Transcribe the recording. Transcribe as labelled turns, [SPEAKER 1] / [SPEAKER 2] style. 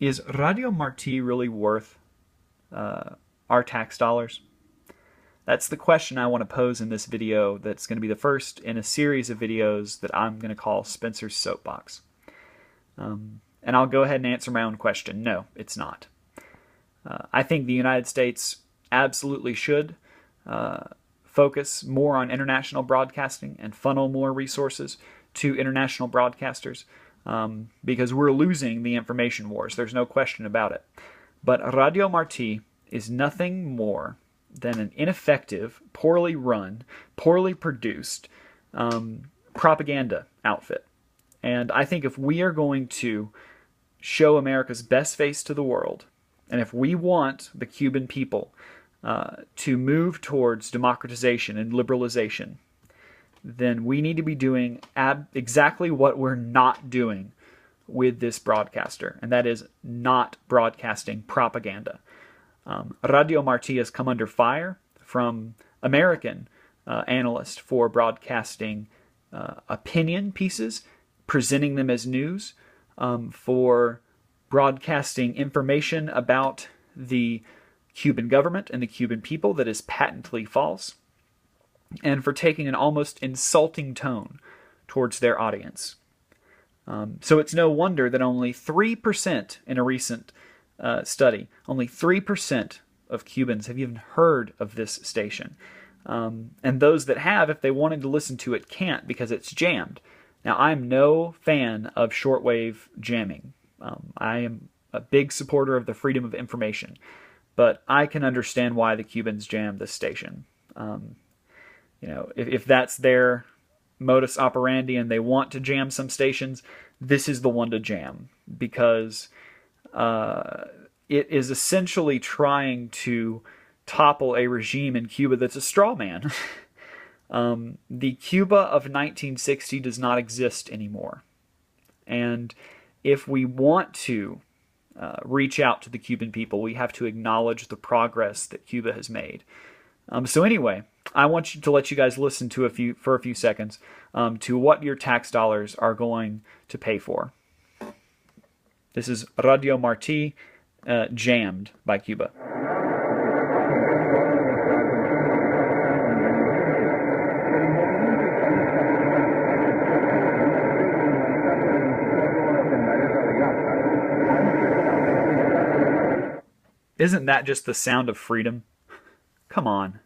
[SPEAKER 1] Is Radio Marti really worth our tax dollars? That's the question I want to pose in this video that's going to be the first in a series of videos that I'm going to call Spencer's Soapbox. And I'll go ahead and answer my own question. No, it's not. I think the United States absolutely should focus more on international broadcasting and funnel more resources to international broadcasters because we're losing the information wars. There's no question about it. But Radio Marti is nothing more than an ineffective, poorly run, poorly produced propaganda outfit. And I think if we are going to show America's best face to the world, and if we want the Cuban people to move towards democratization and liberalization, then we need to be doing exactly what we're not doing with this broadcaster, and that is not broadcasting propaganda. Radio Marti has come under fire from American analysts for broadcasting opinion pieces, presenting them as news, for broadcasting information about the Cuban government and the Cuban people that is patently false, and for taking an almost insulting tone towards their audience. So it's no wonder that only 3% in a recent study, only 3% of Cubans have even heard of this station. And those that have, if they wanted to listen to it, can't because it's jammed. Now, I'm no fan of shortwave jamming. I am a big supporter of the freedom of information, but I can understand why the Cubans jam this station. If that's their modus operandi and they want to jam some stations, this is the one to jam because it is essentially trying to topple a regime in Cuba that's a straw man. The Cuba of 1960 does not exist anymore. And if we want to reach out to the Cuban people, we have to acknowledge the progress that Cuba has made. So anyway, I want to let you guys listen to for a few seconds to what your tax dollars are going to pay for. This is Radio Marti, jammed by Cuba. Isn't that just the sound of freedom? Come on.